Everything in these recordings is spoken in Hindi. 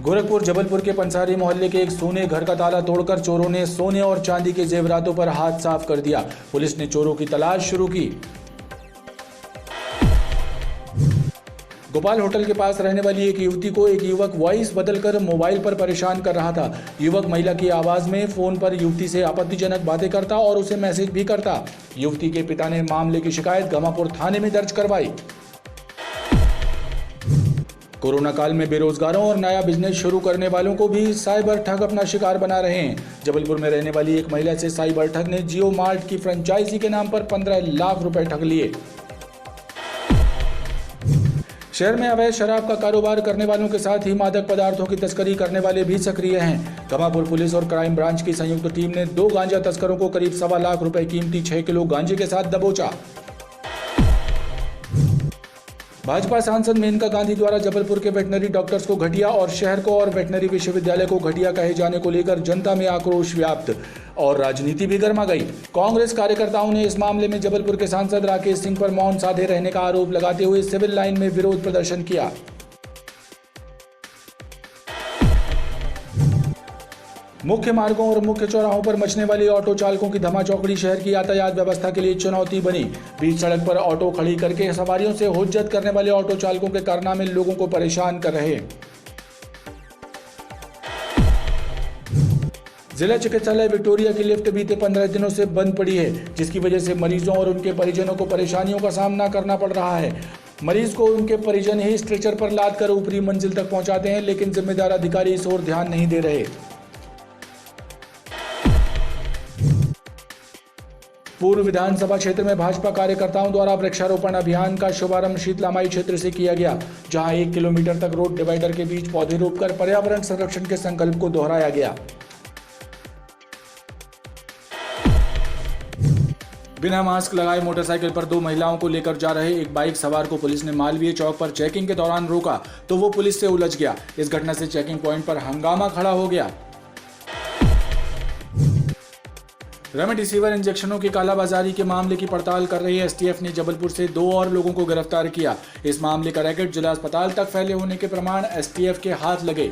गोरखपुर जबलपुर के पंसारी मोहल्ले के एक सोने घर का ताला तोड़कर चोरों ने सोने और चांदी के जेवरातों पर हाथ साफ कर दिया। पुलिस ने चोरों की तलाश शुरू की। गोपाल होटल के पास रहने वाली एक युवती को एक युवक वॉइस बदलकर मोबाइल पर परेशान कर रहा था। युवक महिला की आवाज में फोन पर युवती से आपत्तिजनक बातें करता और उसे मैसेज भी करता। युवती के पिता ने मामले की शिकायत गमापुर थाने में दर्ज करवाई। कोरोना काल में बेरोजगारों और नया बिजनेस शुरू करने वालों को भी साइबर ठग अपना शिकार बना रहे हैं। जबलपुर में रहने वाली एक महिला से साइबर ठग ने जियो मार्ट की फ्रेंचाइजी के नाम पर 15 लाख रुपए ठग लिए। शहर में अवैध शराब का कारोबार करने वालों के साथ ही मादक पदार्थों की तस्करी करने वाले भी सक्रिय हैं। गमापुर पुलिस और क्राइम ब्रांच की संयुक्त टीम ने 2 गांजा तस्करों को करीब 1.25 लाख रुपए कीमती 6 किलो गांजे के साथ दबोचा। भाजपा सांसद मेनका गांधी द्वारा जबलपुर के वेटनरी डॉक्टर्स को घटिया और शहर को और वेटनरी विश्वविद्यालय को घटिया कहे जाने को लेकर जनता में आक्रोश व्याप्त और राजनीति भी गर्मा गई। कांग्रेस कार्यकर्ताओं ने इस मामले में जबलपुर के सांसद राकेश सिंह पर मौन साधे रहने का आरोप लगाते हुए सिविल लाइन में विरोध प्रदर्शन किया। मुख्य मार्गों और मुख्य चौराहों पर मचने वाली ऑटो चालकों की धमाचौकड़ी शहर की यातायात व्यवस्था के लिए चुनौती बनी। बीच सड़क पर ऑटो खड़ी करके सवारियों से हुज्जत करने वाले ऑटो चालकों के कारनामे लोगों को परेशान कर रहे हैं। जिला चिकित्सालय विक्टोरिया की लिफ्ट बीते 15 दिनों से बंद पड़ी है, जिसकी वजह से मरीजों और उनके परिजनों को परेशानियों का सामना करना पड़ रहा है। मरीज को उनके परिजन ही स्ट्रेचर पर लाद कर ऊपरी मंजिल तक पहुंचाते हैं, लेकिन जिम्मेदार अधिकारी इस ओर ध्यान नहीं दे रहे। पूर्व विधानसभा क्षेत्र में भाजपा कार्यकर्ताओं द्वारा वृक्षारोपण अभियान का शुभारंभ शीतलामाई क्षेत्र से किया गया, जहां 1 किलोमीटर तक रोड डिवाइडर के बीच पौधे रोपकर पर्यावरण संरक्षण के संकल्प को दोहराया गया। बिना मास्क लगाए मोटरसाइकिल पर 2 महिलाओं को लेकर जा रहे एक बाइक सवार को पुलिस ने मालवीय चौक पर चेकिंग के दौरान रोका तो वो पुलिस से उलझ गया। इस घटना से चेकिंग पॉइंट पर हंगामा खड़ा हो गया। रेमडेसिविर इंजेक्शनों की कालाबाजारी के मामले की पड़ताल कर रही एसटीएफ ने जबलपुर से 2 और लोगों को गिरफ्तार किया। इस मामले का रैकेट जिला अस्पताल तक फैले होने के प्रमाण एसटीएफ के हाथ लगे।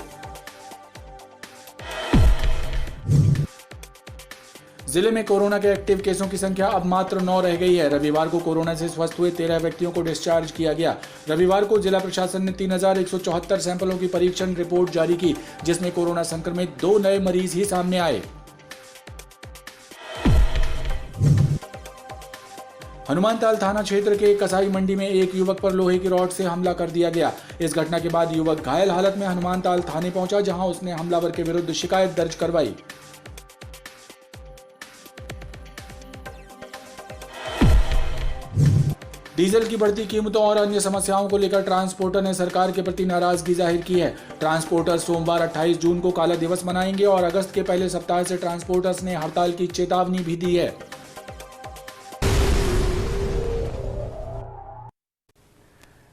जिले में कोरोना के एक्टिव केसों की संख्या अब मात्र 9 रह गई है। रविवार को कोरोना से स्वस्थ हुए 13 व्यक्तियों को डिस्चार्ज किया गया। रविवार को जिला प्रशासन ने 3174 सैंपलों की परीक्षण रिपोर्ट जारी की, जिसमें कोरोना संक्रमित 2 नए मरीज ही सामने आए। हनुमानताल थाना क्षेत्र के कसाई मंडी में एक युवक पर लोहे की रॉड से हमला कर दिया गया। इस घटना के बाद युवक घायल हालत में हनुमानताल थाने पहुंचा, जहां उसने हमलावर के विरुद्ध शिकायत दर्ज करवाई। डीजल की बढ़ती कीमतों और अन्य समस्याओं को लेकर ट्रांसपोर्टर ने सरकार के प्रति नाराजगी जाहिर की है। ट्रांसपोर्टर सोमवार 28 जून को काला दिवस मनाएंगे और अगस्त के पहले सप्ताह से ट्रांसपोर्टर्स ने हड़ताल की चेतावनी भी दी है।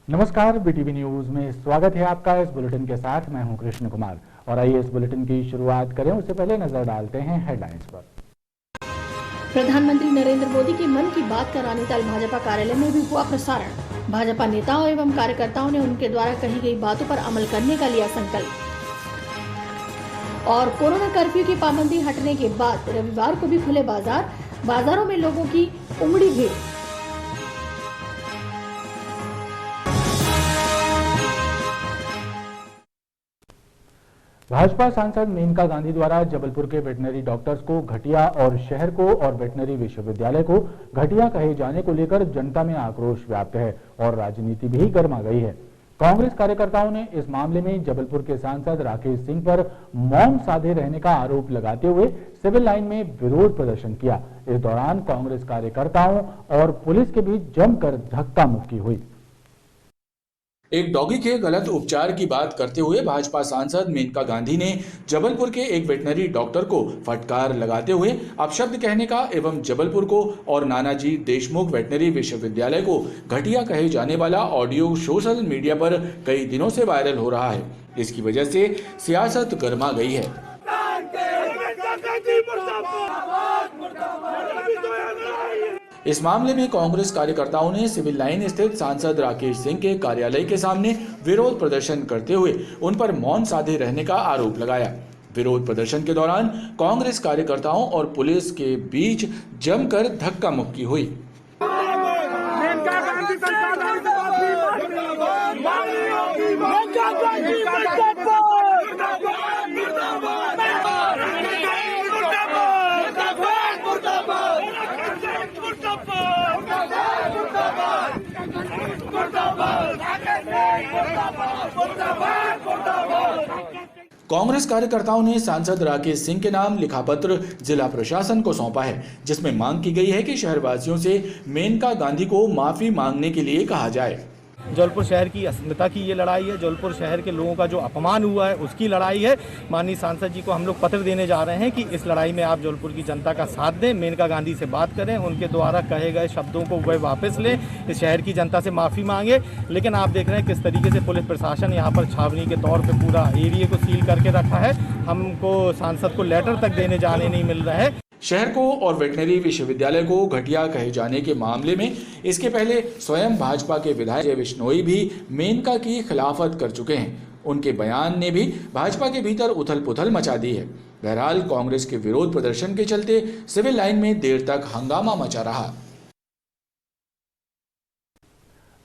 नमस्कार, बीटीवी न्यूज में स्वागत है आपका। इस बुलेटिन के साथ मैं हूं कृष्ण कुमार और आइए इस बुलेटिन की शुरुआत करें। उससे पहले नजर डालते हैं हेडलाइंस पर। प्रधानमंत्री नरेंद्र मोदी की मन की बात का नैनीताल भाजपा कार्यालय में भी हुआ प्रसारण। भाजपा नेताओं एवं कार्यकर्ताओं ने उनके द्वारा कही गई बातों पर अमल करने का लिया संकल्प। और कोरोना कर्फ्यू की पाबंदी हटने के बाद रविवार को भी खुले बाजारों में लोगों की उमड़ी भीड़। भाजपा सांसद मेनका गांधी द्वारा जबलपुर के वेटनरी डॉक्टर्स को घटिया और शहर को और वेटनरी विश्वविद्यालय को घटिया कहे जाने को लेकर जनता में आक्रोश व्याप्त है और राजनीति भी गर्मा गई है। कांग्रेस कार्यकर्ताओं ने इस मामले में जबलपुर के सांसद राकेश सिंह पर मौन साधे रहने का आरोप लगाते हुए सिविल लाइन में विरोध प्रदर्शन किया। इस दौरान कांग्रेस कार्यकर्ताओं और पुलिस के बीच जमकर धक्का मुक्की हुई। एक डॉगी के गलत उपचार की बात करते हुए भाजपा सांसद मेनका गांधी ने जबलपुर के एक वेटनरी डॉक्टर को फटकार लगाते हुए अपशब्द कहने का एवं जबलपुर को और नानाजी देशमुख वेटनरी विश्वविद्यालय को घटिया कहे जाने वाला ऑडियो सोशल मीडिया पर कई दिनों से वायरल हो रहा है। इसकी वजह से सियासत गर्मा गई है। इस मामले में कांग्रेस कार्यकर्ताओं ने सिविल लाइन स्थित सांसद राकेश सिंह के कार्यालय के सामने विरोध प्रदर्शन करते हुए उन पर मौन साधे रहने का आरोप लगाया। विरोध प्रदर्शन के दौरान कांग्रेस कार्यकर्ताओं और पुलिस के बीच जमकर धक्का मुक्की हुई। कांग्रेस कार्यकर्ताओं ने सांसद राकेश सिंह के नाम लिखा पत्र जिला प्रशासन को सौंपा है, जिसमें मांग की गई है कि शहरवासियों से मेनका गांधी को माफी मांगने के लिए कहा जाए। जबलपुर शहर की अस्मिता की ये लड़ाई है, जबलपुर शहर के लोगों का जो अपमान हुआ है उसकी लड़ाई है। माननीय सांसद जी को हम लोग पत्र देने जा रहे हैं कि इस लड़ाई में आप जबलपुर की जनता का साथ दें, मेनका गांधी से बात करें, उनके द्वारा कहे गए शब्दों को वह वापस लें, इस शहर की जनता से माफ़ी मांगे। लेकिन आप देख रहे हैं किस तरीके से पुलिस प्रशासन यहाँ पर छावनी के तौर पर पूरा एरिया को सील करके रखा है। हमको सांसद को लेटर तक देने जाने नहीं मिल रहा है। शहर को और वेटनरी विश्वविद्यालय को घटिया कहे जाने के मामले में इसके पहले स्वयं भाजपा के विधायक जय बिश्नोई भी मेनका की खिलाफत कर चुके हैं। उनके बयान ने भी भाजपा के भीतर उथल पुथल मचा दी है। बहरहाल कांग्रेस के विरोध प्रदर्शन के चलते सिविल लाइन में देर तक हंगामा मचा रहा।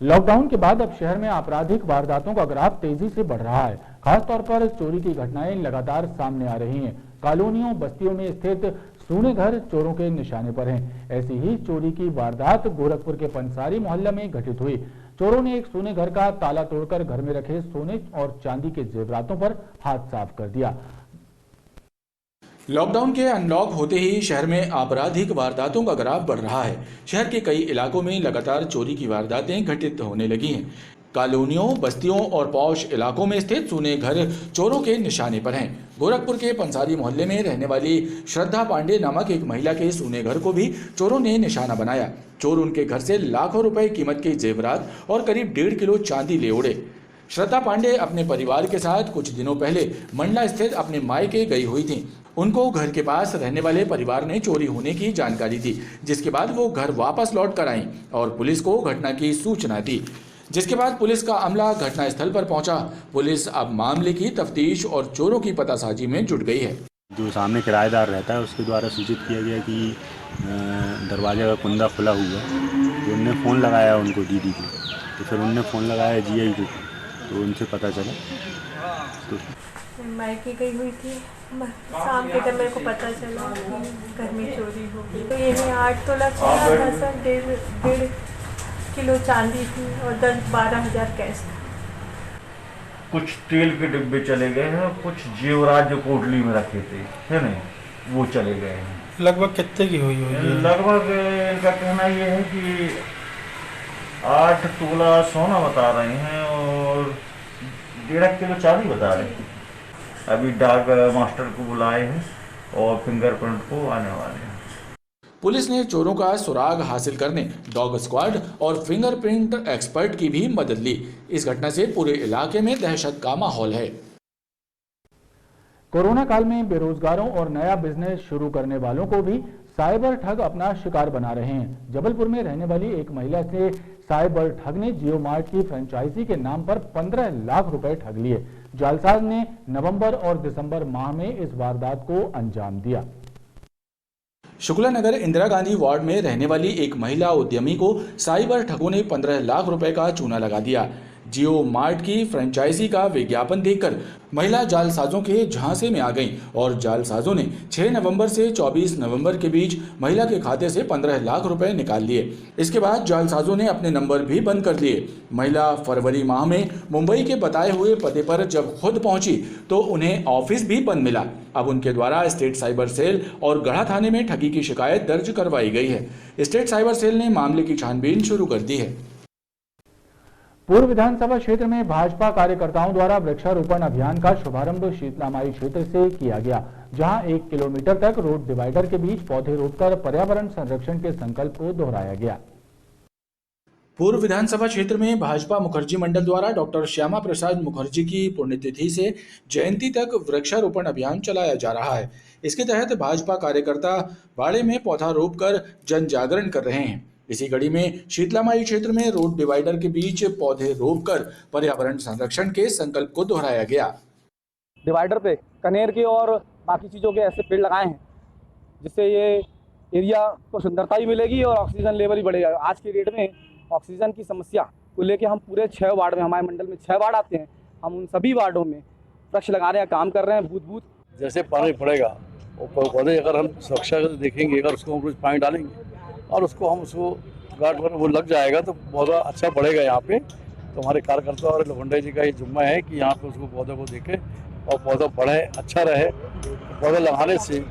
लॉकडाउन के बाद अब शहर में आपराधिक वारदातों का ग्राफ तेजी से बढ़ रहा है। खासतौर पर चोरी की घटनाएं लगातार सामने आ रही हैं। कॉलोनियों बस्तियों में स्थित सूने घर चोरों के निशाने पर हैं। ऐसी ही चोरी की वारदात गोरखपुर के पंसारी मोहल्ला में घटित हुई। चोरों ने एक सोने घर का ताला तोड़कर घर में रखे सोने और चांदी के जेवरातों पर हाथ साफ कर दिया। लॉकडाउन के अनलॉक होते ही शहर में आपराधिक वारदातों का ग्राफ बढ़ रहा है। शहर के कई इलाकों में लगातार चोरी की वारदातें घटित होने लगी हैं। कॉलोनियों, बस्तियों और पॉश इलाकों में स्थित सूने घर चोरों के निशाने पर हैं। गोरखपुर के पंसारी मोहल्ले में रहने वाली श्रद्धा पांडे नामक एक महिला के सूने घर को भी चोरों ने निशाना बनाया। चोर उनके घर से लाखों रुपए कीमत के जेवरात और करीब 1.5 किलो चांदी ले उड़े। श्रद्धा पांडे अपने परिवार के साथ कुछ दिनों पहले मंडला स्थित अपने मायके गई हुई थी। उनको घर के पास रहने वाले परिवार ने चोरी होने की जानकारी दी, जिसके बाद वो घर वापस लौट कर आईं और पुलिस को घटना की सूचना दी, जिसके बाद पुलिस का अमला घटनास्थल पर पहुंचा। पुलिस अब मामले की तफ्तीश और चोरों की पतासाजी में जुट गई है। जो सामने किराएदार रहता है उसके द्वारा सूचित किया गया कि दरवाजे का कुंदा खुला हुआ है। तो उनने फ़ोन लगाया उनको दीदी को, तो फिर उनने फ़ोन लगाया जीआई को, तो उनसे पता चला। तो मायके गई हुई थी, शाम के जब मेरे को पता चला कि घर में चोरी हो गई। तो यही 8 तोला सोना था सर, 1.5 किलो चांदी थी और 10-12 हज़ार कैश था। कुछ तेल के डिब्बे चले गए हैं, कुछ जेवरात जो कोटली में रखे थे, है नहीं, वो चले गए हैं। लगभग कितने की हुई होगी? लगभग इनका कहना ये है कि 8 तोला सोना बता रहे हैं और 1.5 किलो चांदी बता रहे हैं। अभी डाक मास्टर को बुलाए हैं और फिंगरप्रिंट को आने वाले हैं। पुलिस ने चोरों का सुराग हासिल करने डॉग स्क्वाड और फिंगरप्रिंट एक्सपर्ट की भी मदद ली। इस घटना से पूरे इलाके में दहशत का माहौल है। कोरोना काल में बेरोजगारों और नया बिजनेस शुरू करने वालों को भी साइबर ठग अपना शिकार बना रहे हैं। जबलपुर में रहने वाली एक महिला से साइबर ठग ने जियो मार्ट की फ्रेंचाइजी के नाम पर 15 लाख रुपए ठग लिए। जालसाज ने नवंबर और दिसंबर माह में इस वारदात को अंजाम दिया। शुक्ला नगर इंदिरा गांधी वार्ड में रहने वाली एक महिला उद्यमी को साइबर ठगों ने 15 लाख रुपए का चूना लगा दिया। जियो मार्ट की फ्रेंचाइजी का विज्ञापन देखकर महिला जालसाजों के झांसे में आ गई और जालसाजों ने 6 नवंबर से 24 नवंबर के बीच महिला के खाते से 15 लाख रुपए निकाल लिए। इसके बाद जालसाजों ने अपने नंबर भी बंद कर लिए। महिला फरवरी माह में मुंबई के बताए हुए पते पर जब खुद पहुंची तो उन्हें ऑफिस भी बंद मिला। अब उनके द्वारा स्टेट साइबर सेल और गढ़ा थाने में ठगी की शिकायत दर्ज करवाई गई है। स्टेट साइबर सेल ने मामले की छानबीन शुरू कर दी है। पूर्व विधानसभा क्षेत्र में भाजपा कार्यकर्ताओं द्वारा वृक्षारोपण अभियान का शुभारंभ शीतलामाई क्षेत्र से किया गया, जहां 1 किलोमीटर तक रोड डिवाइडर के बीच पौधे रोपकर पर्यावरण संरक्षण के संकल्प को दोहराया गया। पूर्व विधानसभा क्षेत्र में भाजपा मुखर्जी मंडल द्वारा डॉक्टर श्यामा प्रसाद मुखर्जी की पुण्यतिथि से जयंती तक वृक्षारोपण अभियान चलाया जा रहा है। इसके तहत भाजपा कार्यकर्ता बाड़े में पौधा रोपकर जन जागरण कर रहे हैं। इसी कड़ी में शीतलामाई क्षेत्र में रोड डिवाइडर के बीच पौधे रोपकर पर्यावरण संरक्षण के संकल्प को दोहराया गया। डिवाइडर पे कनेर के और बाकी चीज़ों के ऐसे पेड़ लगाए हैं जिससे ये एरिया को सुंदरता भी मिलेगी और ऑक्सीजन लेवल भी बढ़ेगा। आज की डेट में ऑक्सीजन की समस्या को लेके हम पूरे 6 वार्ड में, हमारे मंडल में 6 वार्ड आते हैं, हम उन सभी वार्डों में वृक्ष लगाने का काम कर रहे हैं। बूथ बूथ जैसे पानी पड़ेगा और पौधे अगर हम सुरक्षा से देखेंगे, अगर उसको हम रोज पानी डालेंगे और उसको गार्ड पर वो लग जाएगा तो पौधा अच्छा बढ़ेगा। यहाँ पे तो हमारे कार्यकर्ता और लवंडे जी का ये जिम्मा है कि यहाँ पे उसको पौधे को देखें और पौधा बढ़े, अच्छा रहे। पौधा लगाने से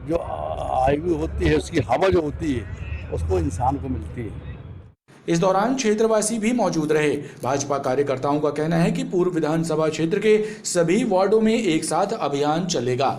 जो आयु होती है, उसकी हवा जो होती है उसको इंसान को मिलती है। इस दौरान क्षेत्रवासी भी मौजूद रहे। भाजपा कार्यकर्ताओं का कहना है कि पूर्व विधानसभा क्षेत्र के सभी वार्डों में एक साथ अभियान चलेगा।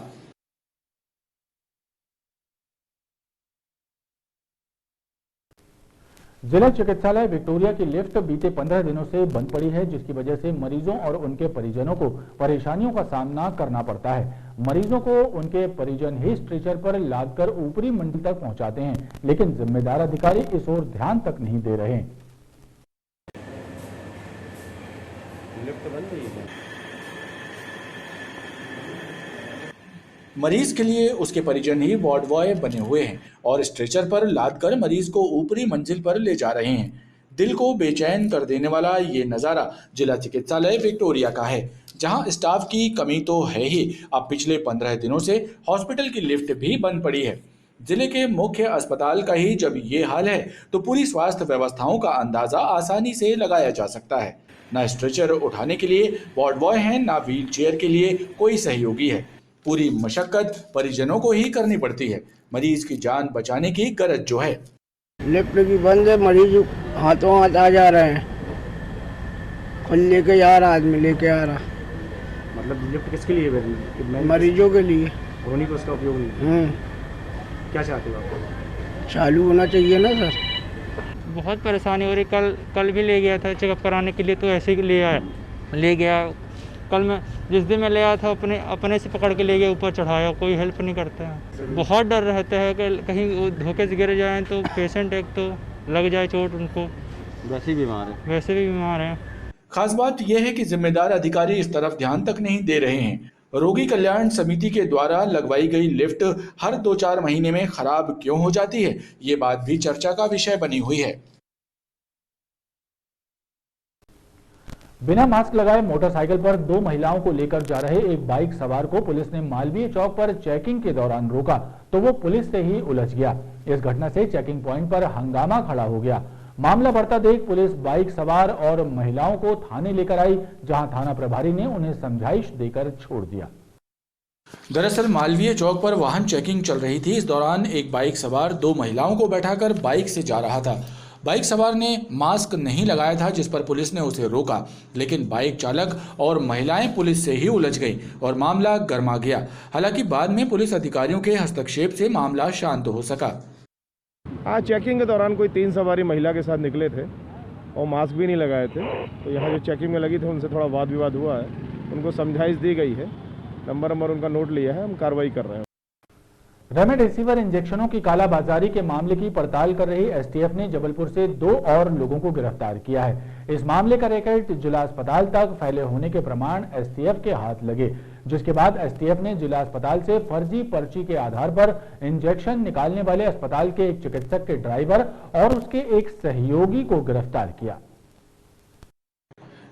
जिला चिकित्सालय विक्टोरिया की लिफ्ट बीते 15 दिनों से बंद पड़ी है, जिसकी वजह से मरीजों और उनके परिजनों को परेशानियों का सामना करना पड़ता है। मरीजों को उनके परिजन ही स्ट्रेचर पर लादकर ऊपरी मंजिल तक पहुंचाते हैं, लेकिन जिम्मेदार अधिकारी इस ओर ध्यान तक नहीं दे रहे। लिफ्ट बंद है। मरीज के लिए उसके परिजन ही वार्ड बॉय बने हुए हैं और स्ट्रेचर पर लादकर मरीज को ऊपरी मंजिल पर ले जा रहे हैं। दिल को बेचैन कर देने वाला ये नज़ारा जिला चिकित्सालय विक्टोरिया का है, जहां स्टाफ की कमी तो है ही, अब पिछले 15 दिनों से हॉस्पिटल की लिफ्ट भी बंद पड़ी है। जिले के मुख्य अस्पताल का ही जब ये हाल है तो पूरी स्वास्थ्य व्यवस्थाओं का अंदाजा आसानी से लगाया जा सकता है। न स्ट्रेचर उठाने के लिए वार्ड बॉय हैं, न व्हील चेयर के लिए कोई सहयोगी है। पूरी मशक्कत परिजनों को ही करनी पड़ती है। मरीज की जान बचाने की गरज जो है। लिफ्ट भी बंद है, मरीज हाथों हाथ आ जा रहे हैं, खुद लेके जा रहा, आदमी लेके आ रहा। मतलब लिफ्ट किसके लिए? मरीजों के लिए। उन्हीं को उसका उपयोग नहीं। क्या चाहते हो आप? चालू होना चाहिए ना सर। बहुत परेशानी हो रही। कल भी ले गया था चेकअप कराने के लिए, तो ऐसे ही ले गया। कल मैं जिस दिन मैं ले आया था अपने से पकड़ के ले गया, ऊपर चढ़ाया, कोई हेल्प नहीं करता है। बहुत डर रहता है कि कहीं धोखे से गिर जाएं तो पेशेंट एक तो लग जाए चोट, उनको वैसे भी बीमार हैं। खास बात यह है कि जिम्मेदार अधिकारी इस तरफ ध्यान तक नहीं दे रहे हैं। रोगी कल्याण समिति के द्वारा लगवाई गई लिफ्ट हर 2-4 महीने में खराब क्यों हो जाती है, ये बात भी चर्चा का विषय बनी हुई है। बिना मास्क लगाए मोटरसाइकिल पर 2 महिलाओं को लेकर जा रहे एक बाइक सवार को पुलिस ने मालवीय चौक पर चेकिंग के दौरान रोका तो वो पुलिस से ही उलझ गया। इस घटना से चेकिंग पॉइंट पर हंगामा खड़ा हो गया। मामला बढ़ता देख पुलिस बाइक सवार और महिलाओं को थाने लेकर आई, जहां थाना प्रभारी ने उन्हें समझाइश देकर छोड़ दिया। दरअसल मालवीय चौक पर वाहन चेकिंग चल रही थी। इस दौरान एक बाइक सवार 2 महिलाओं को बैठाकर बाइक से जा रहा था। बाइक सवार ने मास्क नहीं लगाया था, जिस पर पुलिस ने उसे रोका, लेकिन बाइक चालक और महिलाएं पुलिस से ही उलझ गईं और मामला गर्मा गया। हालांकि बाद में पुलिस अधिकारियों के हस्तक्षेप से मामला शांत हो सका। आज चेकिंग के दौरान कोई 3 सवारी महिला के साथ निकले थे और मास्क भी नहीं लगाए थे, तो यहाँ जो चेकिंग में लगी थे उनसे थोड़ा वाद विवाद हुआ है। उनको समझाइश दी गई है, नंबर उनका नोट लिया है, हम कार्रवाई कर रहे हैं। रेमडेसिविर इंजेक्शनों की कालाबाजारी के मामले की पड़ताल कर रही एसटीएफ ने जबलपुर से 2 और लोगों को गिरफ्तार किया है। इस मामले का रैकेट जिला अस्पताल तक फैले होने के प्रमाण एसटीएफ के हाथ लगे, जिसके बाद एसटीएफ ने जिला अस्पताल से फर्जी पर्ची के आधार पर इंजेक्शन निकालने वाले अस्पताल के एक चिकित्सक के ड्राइवर और उसके एक सहयोगी को गिरफ्तार किया।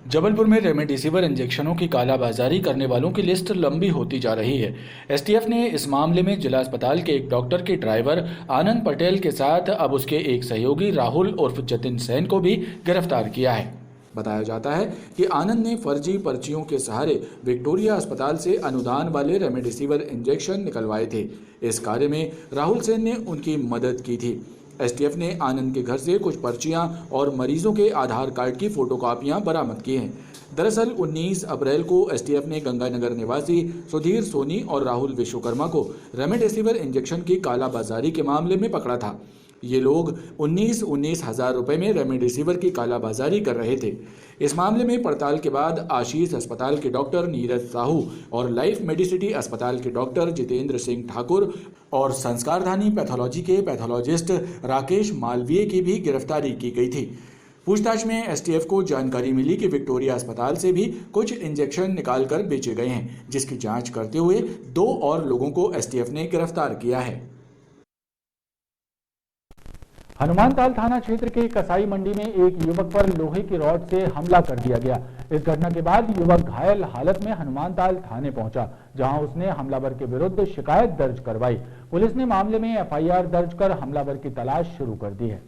जबलपुर में रेमडेसिविर इंजेक्शनों की कालाबाजारी करने वालों की लिस्ट लंबी होती जा रही है। एसटीएफ ने इस मामले में जिला अस्पताल के एक डॉक्टर के ड्राइवर आनंद पटेल के साथ अब उसके एक सहयोगी राहुल उर्फ जतिन सेन को भी गिरफ्तार किया है। बताया जाता है कि आनंद ने फर्जी पर्चियों के सहारे विक्टोरिया अस्पताल से अनुदान वाले रेमडेसिविर इंजेक्शन निकलवाए थे। इस कार्य में राहुल सेन ने उनकी मदद की थी। एसटीएफ ने आनंद के घर से कुछ पर्चियां और मरीजों के आधार कार्ड की फोटोकॉपियां बरामद की हैं। दरअसल 19 अप्रैल को एसटीएफ ने गंगानगर निवासी सुधीर सोनी और राहुल विश्वकर्मा को रेमडेसिविर इंजेक्शन की कालाबाजारी के मामले में पकड़ा था। ये लोग 19,000 रुपए में रेमडेसिविर की कालाबाजारी कर रहे थे। इस मामले में पड़ताल के बाद आशीष अस्पताल के डॉक्टर नीरज साहू और लाइफ मेडिसिटी अस्पताल के डॉक्टर जितेंद्र सिंह ठाकुर और संस्कारधानी पैथोलॉजी के पैथोलॉजिस्ट राकेश मालवीय की भी गिरफ्तारी की गई थी। पूछताछ में एसटीएफ को जानकारी मिली कि विक्टोरिया अस्पताल से भी कुछ इंजेक्शन निकालकर बेचे गए हैं, जिसकी जांच करते हुए 2 और लोगों को एसटीएफ ने गिरफ्तार किया है। हनुमानताल थाना क्षेत्र के कसाई मंडी में एक युवक पर लोहे की रॉड से हमला कर दिया गया। इस घटना के बाद युवक घायल हालत में हनुमानताल थाने पहुंचा, जहां उसने हमलावर के विरुद्ध शिकायत दर्ज करवाई। पुलिस ने मामले में एफआईआर दर्ज कर हमलावर की तलाश शुरू कर दी है।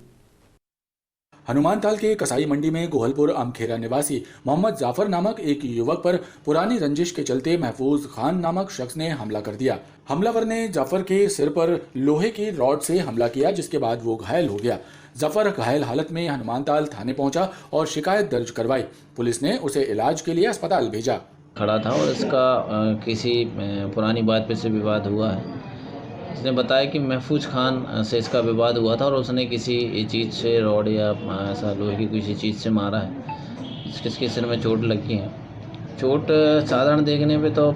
हनुमानताल के कसाई मंडी में गोहलपुर अमखेरा निवासी मोहम्मद जाफर नामक एक युवक पर पुरानी रंजिश के चलते महफूज खान नामक शख्स ने हमला कर दिया। हमलावर ने जाफर के सिर पर लोहे की रॉड से हमला किया, जिसके बाद वो घायल हो गया। जाफर घायल हालत में हनुमानताल थाने पहुंचा और शिकायत दर्ज करवाई। पुलिस ने उसे इलाज के लिए अस्पताल भेजा। खड़ा था और इसका किसी पुरानी बात पे से विवाद हुआ है। इसने बताया कि महफूज खान से इसका विवाद हुआ था और उसने किसी चीज़ से रॉड या ऐसा लोहे की किसी चीज़ से मारा है, जिसके सिर में चोट लगी है। चोट साधारण देखने पे तो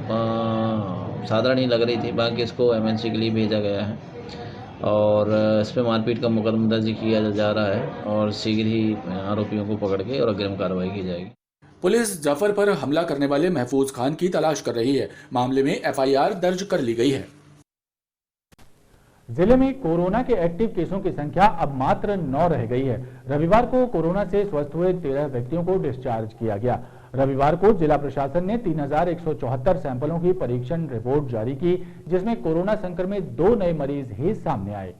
साधारण ही लग रही थी, बाकी इसको एमएनसी के लिए भेजा गया है और इस पर मारपीट का मुकदमा दर्ज किया जा रहा है और शीघ्र ही आरोपियों को पकड़ के और अग्रिम कार्रवाई की जाएगी। पुलिस जाफर पर हमला करने वाले महफूज खान की तलाश कर रही है। मामले में एफआईआर दर्ज कर ली गई है। जिले में कोरोना के एक्टिव केसों की संख्या अब मात्र 9 रह गई है। रविवार को कोरोना से स्वस्थ हुए 13 व्यक्तियों को डिस्चार्ज किया गया। रविवार को जिला प्रशासन ने 3174 सैंपलों की परीक्षण रिपोर्ट जारी की, जिसमें कोरोना संक्रमित 2 नए मरीज ही सामने आए।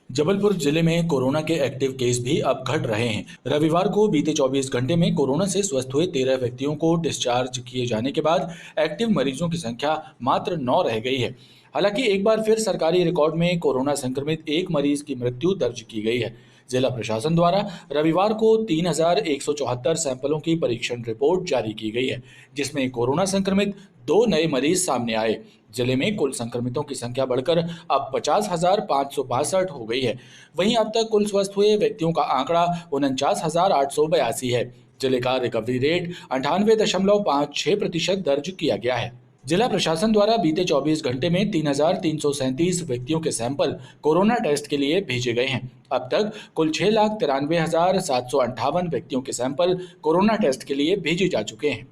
जबलपुर जिले में कोरोना के एक्टिव केस भी अब घट रहे हैं। रविवार को बीते 24 घंटे में कोरोना से स्वस्थ हुए 13 व्यक्तियों को डिस्चार्ज किए जाने के बाद एक्टिव मरीजों की संख्या मात्र 9 रह गई है। हालांकि एक बार फिर सरकारी रिकॉर्ड में कोरोना संक्रमित एक मरीज की मृत्यु दर्ज की गई है। जिला प्रशासन द्वारा रविवार को 3174 सैंपलों की परीक्षण रिपोर्ट जारी की गई है, जिसमें कोरोना संक्रमित 2 नए मरीज सामने आए। जिले में कुल संक्रमितों की संख्या बढ़कर अब 50,562 हो गई है। वहीं अब तक कुल स्वस्थ हुए व्यक्तियों का आंकड़ा 49,882 है। जिले का रिकवरी रेट 98.56% दर्ज किया गया है। जिला प्रशासन द्वारा बीते 24 घंटे में 3,337 व्यक्तियों के सैंपल कोरोना टेस्ट के लिए भेजे गए हैं। अब तक कुल 6,93,758 व्यक्तियों के सैंपल कोरोना टेस्ट के लिए भेजे जा चुके हैं।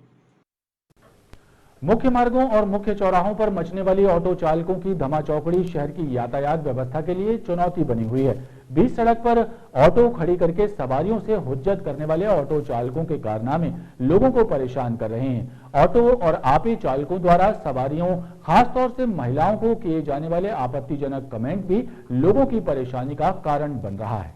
मुख्य मार्गों और मुख्य चौराहों पर मचने वाली ऑटो चालकों की धमाचौकड़ी शहर की यातायात व्यवस्था के लिए चुनौती बनी हुई है। बीच सड़क पर ऑटो खड़ी करके सवारियों से हुज्जत करने वाले ऑटो चालकों के कारनामे लोगों को परेशान कर रहे हैं। ऑटो और आपे चालकों द्वारा सवारियों, खासतौर से महिलाओं को किए जाने वाले आपत्तिजनक कमेंट भी लोगों की परेशानी का कारण बन रहा है।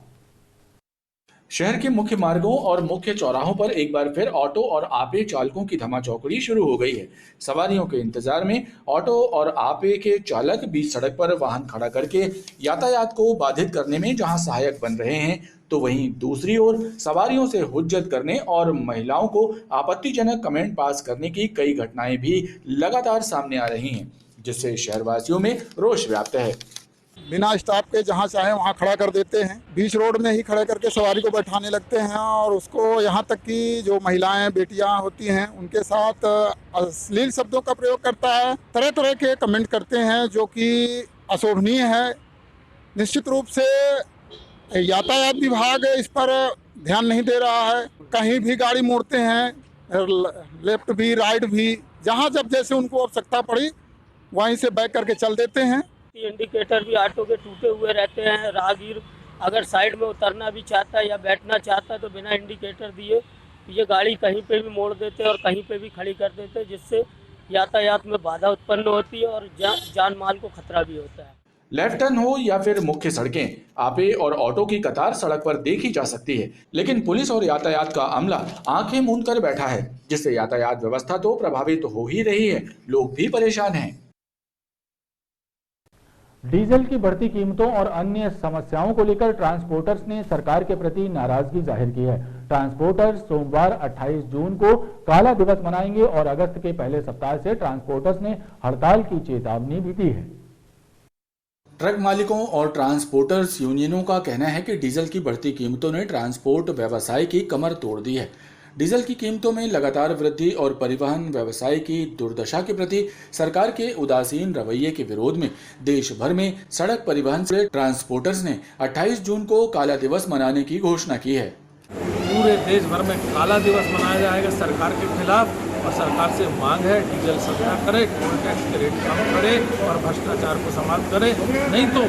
शहर के मुख्य मार्गों और मुख्य चौराहों पर एक बार फिर ऑटो और आपे चालकों की धमाचौकड़ी शुरू हो गई है। सवारियों के इंतजार में ऑटो और आपे के चालक बीच सड़क पर वाहन खड़ा करके यातायात को बाधित करने में जहां सहायक बन रहे हैं, तो वहीं दूसरी ओर सवारियों से हुज्जत करने और महिलाओं को आपत्तिजनक कमेंट पास करने की कई घटनाएं भी लगातार सामने आ रही हैं, जिससे शहरवासियों में रोष व्याप्त है। बिना स्टॉप के जहाँ चाहे वहाँ खड़ा कर देते हैं, बीच रोड में ही खड़े करके सवारी को बैठाने लगते हैं और उसको यहाँ तक कि जो महिलाएं, बेटियां होती हैं उनके साथ अश्लील शब्दों का प्रयोग करता है। तरह तरह के कमेंट करते हैं जो कि अशोभनीय है। निश्चित रूप से यातायात विभाग इस पर ध्यान नहीं दे रहा है। कहीं भी गाड़ी मोड़ते हैं, लेफ्ट भी राइट भी, जहाँ जब जैसे उनको आवश्यकता पड़ी वहीं से बैक करके चल देते हैं। इंडिकेटर भी ऑटो के टूटे हुए रहते हैं। राहगीर अगर साइड में उतरना भी चाहता है या बैठना चाहता है तो बिना इंडिकेटर दिए ये गाड़ी कहीं पे भी मोड़ देते हैं और कहीं पे भी खड़ी कर देते हैं, जिससे यातायात में बाधा उत्पन्न होती है और जान माल को खतरा भी होता है। लेफ्ट टर्न हो या फिर मुख्य सड़कें, आपे और ऑटो की कतार सड़क पर देखी जा सकती है, लेकिन पुलिस और यातायात का अमला आंखें मूंद कर बैठा है, जिससे यातायात व्यवस्था तो प्रभावित हो ही रही है, लोग भी परेशान हैं। डीजल की बढ़ती कीमतों और अन्य समस्याओं को लेकर ट्रांसपोर्टर्स ने सरकार के प्रति नाराजगी जाहिर की है। ट्रांसपोर्टर्स सोमवार 28 जून को काला दिवस मनाएंगे और अगस्त के पहले सप्ताह से ट्रांसपोर्टर्स ने हड़ताल की चेतावनी भी दी है। ट्रक मालिकों और ट्रांसपोर्टर्स यूनियनों का कहना है कि डीजल की बढ़ती कीमतों ने ट्रांसपोर्ट व्यवसाय की कमर तोड़ दी है। डीजल की कीमतों में लगातार वृद्धि और परिवहन व्यवसाय की दुर्दशा के प्रति सरकार के उदासीन रवैये के विरोध में देश भर में सड़क परिवहन से ट्रांसपोर्टर्स ने 28 जून को काला दिवस मनाने की घोषणा की है। पूरे देश भर में काला दिवस मनाया जाएगा सरकार के खिलाफ, और सरकार से मांग है डीजल सस्ता करे, टोल टैक्स के रेट कम करे और भ्रष्टाचार को समाप्त करे। नहीं तो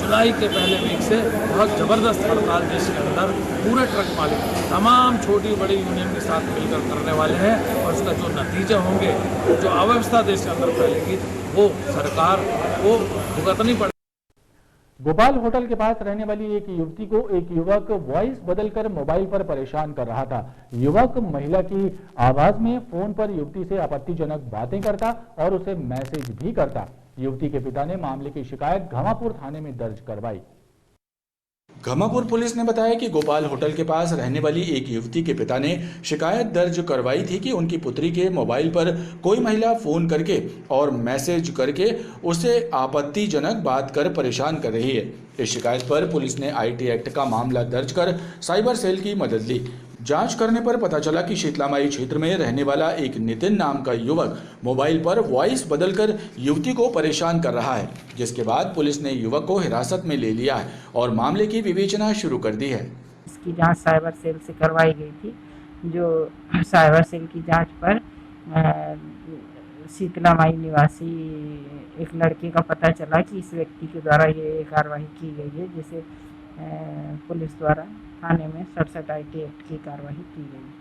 जुलाई के पहले वीक से बहुत ज़बरदस्त हड़ताल देश के अंदर पूरे ट्रक मालिक तमाम छोटी बड़ी यूनियन के साथ मिलकर करने वाले हैं, और उसका जो नतीजे होंगे, जो अव्यवस्था देश के अंदर फैलेगी, वो सरकार को भुगतनी पड़ेगी। भोपाल होटल के पास रहने वाली एक युवती को एक युवक वॉइस बदलकर मोबाइल पर परेशान कर रहा था। युवक महिला की आवाज में फोन पर युवती से आपत्तिजनक बातें करता और उसे मैसेज भी करता। युवती के पिता ने मामले की शिकायत घमापुर थाने में दर्ज करवाई। घमापुर पुलिस ने बताया कि गोपाल होटल के पास रहने वाली एक युवती के पिता ने शिकायत दर्ज करवाई थी कि उनकी पुत्री के मोबाइल पर कोई महिला फोन करके और मैसेज करके उसे आपत्तिजनक बात कर परेशान कर रही है। इस शिकायत पर पुलिस ने IT एक्ट का मामला दर्ज कर साइबर सेल की मदद ली। जांच करने पर पता चला कि शीतलामाई क्षेत्र में रहने वाला एक नितिन नाम का युवक मोबाइल पर वॉइस बदलकर युवती को परेशान कर रहा है, जिसके बाद पुलिस ने युवक को हिरासत में ले लिया है और मामले की विवेचना शुरू कर दी है। इसकी जांच साइबर सेल से करवाई गई थी, जो साइबर सेल की जांच पर शीतलामाई निवासी एक लड़के का पता चला कि इस व्यक्ति के द्वारा ये कार्रवाई की गई है, जिसे पुलिस द्वारा थाने में 67 IT एक्ट की कार्रवाई की गई।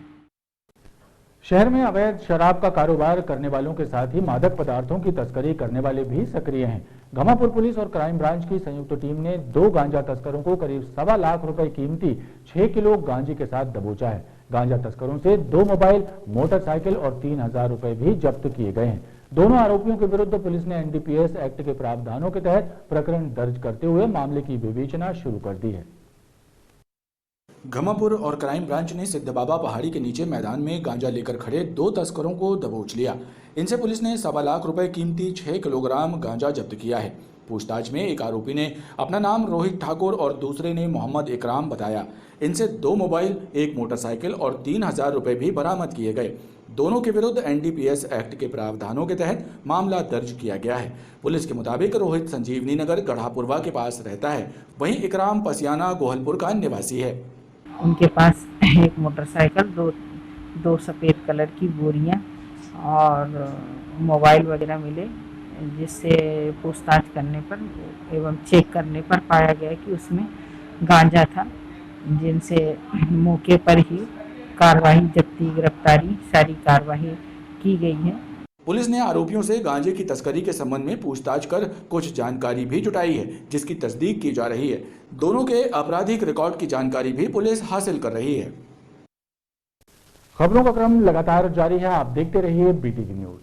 शहर में अवैध शराब का कारोबार करने वालों के साथ ही मादक पदार्थों की तस्करी करने वाले भी सक्रिय हैं। घमापुर पुलिस और क्राइम ब्रांच की संयुक्त टीम ने 2 गांजा तस्करों को करीब 1.25 लाख रुपए कीमती 6 किलो गांजे के साथ दबोचा है। गांजा तस्करों से 2 मोबाइल, मोटरसाइकिल और 3,000 रुपए भी जब्त किए गए हैं। दोनों आरोपियों के विरुद्ध पुलिस ने NDPS एक्ट के प्रावधानों के तहत प्रकरण दर्ज करते हुए मामले की विवेचना शुरू कर दी है। घमापुर और क्राइम ब्रांच ने सिद्धबाबा पहाड़ी के नीचे मैदान में गांजा लेकर खड़े 2 तस्करों को दबोच लिया। इनसे पुलिस ने 1.25 लाख रुपए कीमती 6 किलोग्राम गांजा जब्त किया है। पूछताछ में एक आरोपी ने अपना नाम रोहित ठाकुर और दूसरे ने मोहम्मद इकराम बताया। इनसे 2 मोबाइल, 1 मोटरसाइकिल और 3,000 रुपए भी बरामद किए गए। दोनों के विरुद्ध NDPS एक्ट के प्रावधानों के तहत मामला दर्ज किया गया है। पुलिस के मुताबिक रोहित संजीवनी नगर गढ़ापुरवा के पास रहता है, वहीं इकराम पसियाना गोहलपुर का निवासी है। उनके पास एक मोटरसाइकिल, दो सफ़ेद कलर की बोरियां और मोबाइल वगैरह मिले, जिससे पूछताछ करने पर एवं चेक करने पर पाया गया कि उसमें गांजा था, जिनसे मौके पर ही कार्रवाई, जब्ती, गिरफ्तारी सारी कार्रवाई की गई है। पुलिस ने आरोपियों से गांजे की तस्करी के संबंध में पूछताछ कर कुछ जानकारी भी जुटाई है, जिसकी तस्दीक की जा रही है। दोनों के आपराधिक रिकॉर्ड की जानकारी भी पुलिस हासिल कर रही है। खबरों का क्रम लगातार जारी है, आप देखते रहिए BTV न्यूज।